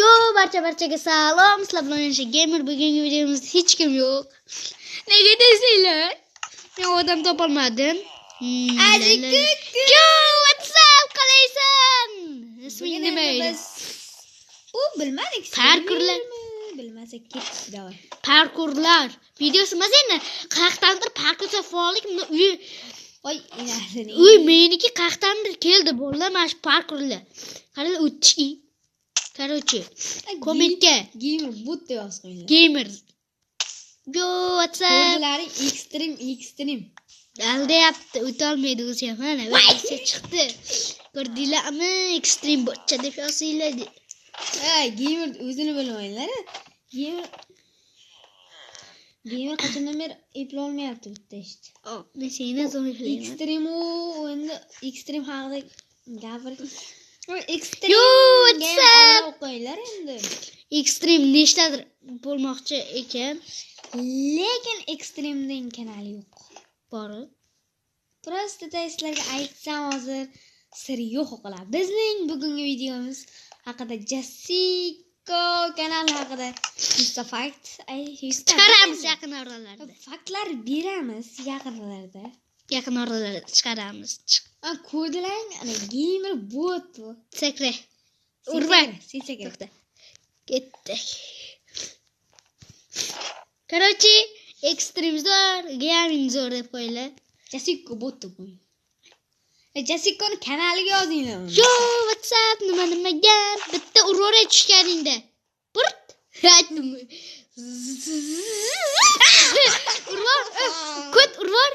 Yo barchaga salom. Sizlar bilan yana gamer bugungi videomizda hech kim yo'q. Nega desanglar? Men odam topolmadim. Yo, what's up? Qalaysan? Isming nima edi? U bilmadik. Parkurlar. Bilmasak ketdik davay. Parkurlar. Videosi emas endi. Qayerdandir parkur safolik uy. Voy, inasini. Uy, meniki qayerdandir keldi bolalar mana shu parkurlar. Qaranglar o'tishki. Короче, kommentga gamer bot deb yoz qo'yinglar. Gamer. Yo, what's up? Ko'rdilari extreme. Aldayapti, o'tolmaydi o'zi ham. Mana vayse chiqdi. Ko'rdinglarmi? Extreme botcha deb yozinglar. Gamer o'zini bilmaydilar. Gamer qachondan beri eplay olmayapti bitta ishni. Men seni zo'r eplayman. Extreme haqida gapirib. Yo, what's up? Qo'yinglar endi. Extreme nechtadir bo'lmoqchi ekan. Lekin Extremening kanali yo'q. Bor. Prosta sizlarga aytsam hozir sir yo'q o'qlar. Bizning bugungi videomiz haqida Jessica kanali haqida Fact chiqaramiz yaqin oralarda. Faktlar beramiz yaqin oralarda Chiqaramiz. Ko'rdilaring, ana gamer bot bu. Sakra. Urban. To'xta. Ketdik. Короче, Extreme zo'r, gaming zo'r deb qo'yinglar. Jessica bot deb qo'ying. Jessicaning kanaliga yozinglar. Yo, what's up? Nima gap? Bitta urora tushganingda. Burt. Aytdim. Urvor. Ko't urvor.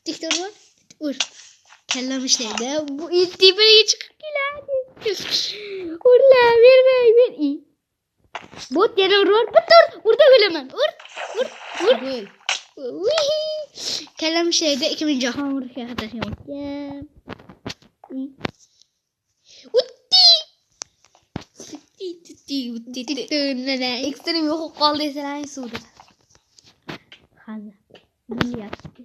Bitta urvor. Ur. Kallam ishlaydi. Bu tepasiga chiqib keladi. Urla, bermay, ber. Bot yana urvor. Bitta urda o'laman. Ur. Kallam ishlaydi. 2000 jahon urushi haqida yozgan. Extreme yo'q qoldi desalaring suvda. Hozir. Bilyapti.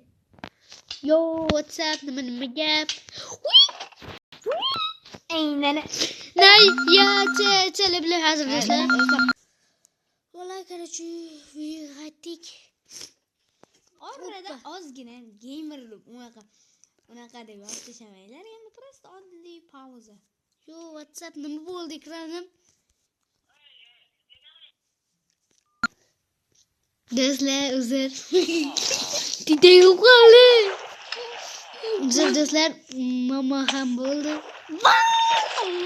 Yo, what's up? Nima gap? Aynana. Nay, ya, chala bilan hozir do'stlar. Vollay, короче, qaytdik. Orada ozgina gamer unaqa deb yozishamanglar. Endi prosta oddiy pauza. Yo, what's up? Nima bo'ldi ekranim? Do'stlar, uzr. Tida yo'qoli. Uzr do'stlar, mama ham bo'ldi.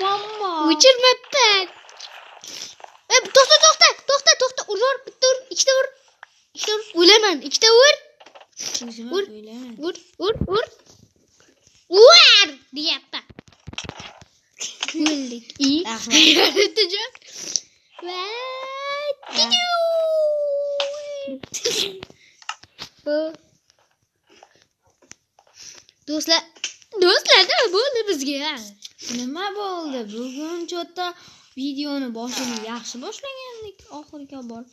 Mama. O'chirmabman. To'xta. Uror, bitta ur, ikkita ur. O'laman, ikkita ur. Ur. Ur! Deyapti. O'ldik. Rahmat. Do'stlar, nima bo'ldi bizga? Nima bo'ldi? Bugun cho'tta videoni boshini yaxshi boshlagandik, oxiriga borib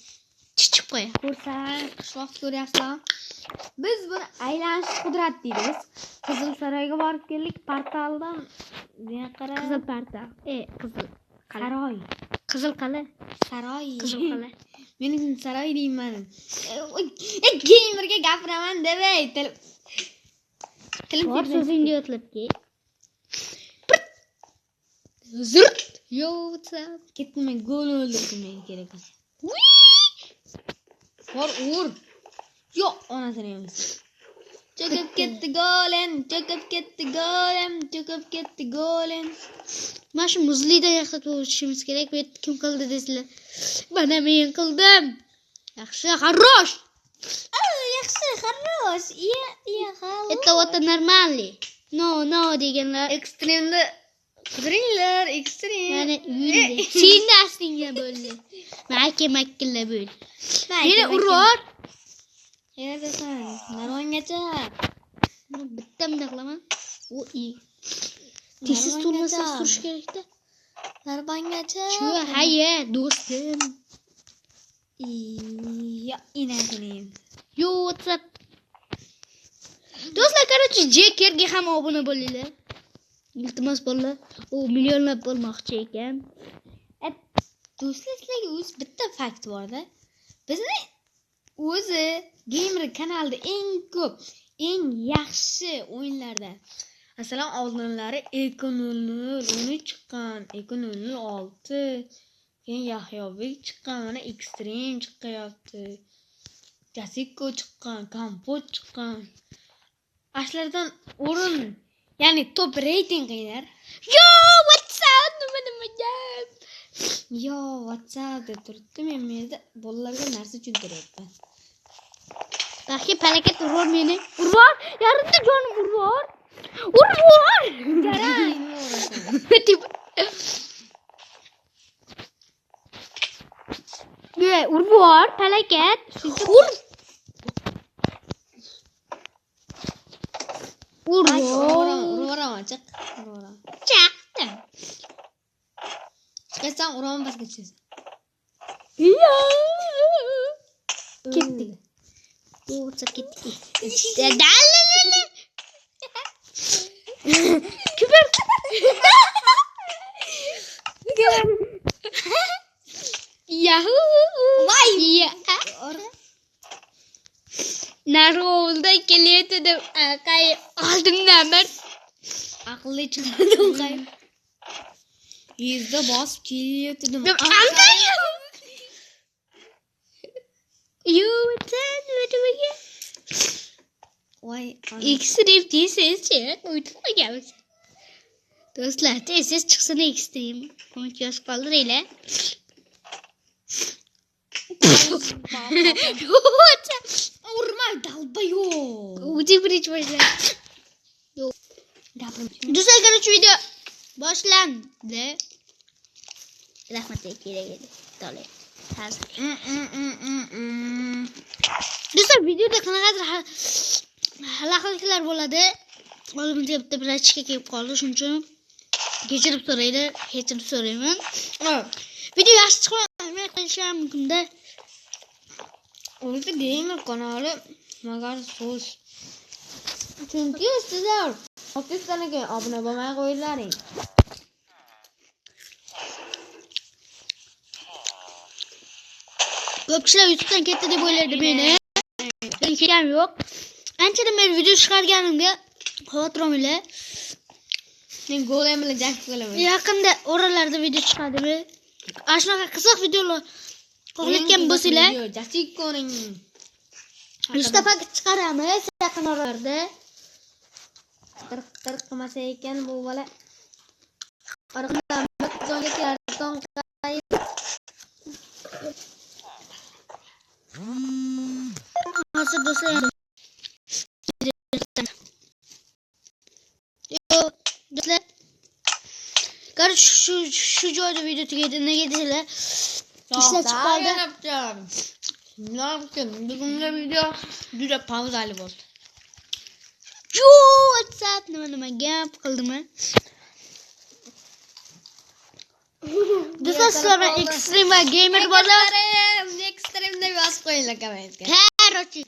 Chichib qo'ya. ko'rsang, qishloq ko'ryapsizlar. Biz buni aylanish qudrat deymiz. Qizil saroyga borib keldik, portaldan buyoqqa qarab. Qizil portal. Qizil saroy. Qizil qala. Saroy. Qizil qala. Men saroy deyman. Gamerga gapiraman demay. Bor so'zingni yo'tlabki. Zurt. Yo, what's up? Ketdim, men gol o'ldirdim kerak. Bor ur. Yo, onasini emas. Cho'kib ketdi golen. Mana shu muzlidan yaxshi o'tishimiz kerak. Bu kim qildi desizlar? Mana men qildim. Yaxshi, xarosh. Yaxshi, xarosh. Iya, xarosh. Это вот нормальный. No deganlar. Extreme'ni qidiringlar, extreme. Mana uyda. Seni aslinga bo'ldi. Makilla bo'ldi. Meni uror. Yana desan, narvongacha. Bittamda qilaman. Tesiz turmasa turish kerak-da. Narvongacha. Shu, hayya, do'stim. Yo, inasini. Yo, what's up? Do'stlar, короче, Jackerga ham obuna bo'linglar. iltimos bo'ldi. U millionlab bo'lmoqchi ekan. Do'stlar, sizlarga o'z bitta fakt borda. Bizni o'zi gamer kanalida eng ko'p, eng yaxshi o'yinlardan. Masalan, oldinlari Eko 0013 chiqqan, Eko 006, keyin Yahyobek chiqqan, mana Extreme chiqyapti. Gasiko chiqqan, Kompot chiqqan. Ashlardan o'rin, ya'ni top reyting qilinglar. Yo, what's up? Nima gap? Yo, WhatsApp deb turibdi. Men yerda bolalarga narsa tushuntiryapman. Balki falokat urur meni. Urur. Yarimta jonim urur. Urur. Garang. Ye, urur. Falokat. Ur. Uraman, chiq. Uraman. Chaqdi. Chiqasan, uraman basga tushasan. Yo. Ketdi. O'tsa ketdi. Dallalala. Küber. Yahoo. Vay. Ya. Narolda keliyotdim. Qay oldimdan bir Aqlli chiqardim qay. Yuzda bosib kelyotdim. You what again? Voy. Extreme tesiz uyutmaganmiz. Do'stlar, tesiz chiqsin Extreme. Umid yosh qoldiringlar. Urmay dalbayo. Uji birinchi boshlan. Do'stlar, qarshi video boshlandi. Rahmat kerak edi. To'g'ri. Do'stlar, videoda qanaqadir halaqaliklar bo'ladi. Oldimizga bitta birachka kelib qoldi, shuning uchun kechirib so'raydi, kechirib so'rayman. Video yaxshi chiqmay qolishi ham mumkin-da. O'zi gamer kanali magar so'z. Chunki sizlar podkastlarga obuna bo'lmay qo'yinglaring. Ko'pchilar YouTube'dan ketdi deb o'ylardi meni. Men kelgam yo'q. Anchadan beri video chiqarganimga xavotir olmanglar. Men golem bilan jang qilaman. Yaqinda oralarda video chiqadimi? Shunaqa qiziq videolar qo'llayotgan bo'lsanglar, Jasikoning Mustafa chiqaramiz yaqin oralarda. Tirq qilmasa ekan bu bola. Orqadan joyga kelardan qayib. Hozir do'stlar. Do'stlar. Qarshi shu joyda video tugaydi. Nega deysizlar? İşler çıkardı. Ne yaptın? Bugün video juda pauzali bo'ldi. Yo, WhatsApp nima gap qildimi? Do'stlar, sizlar Extreme Gamer bo'lar. Extreme deb yozib qo'yinglar kommentga. Короче,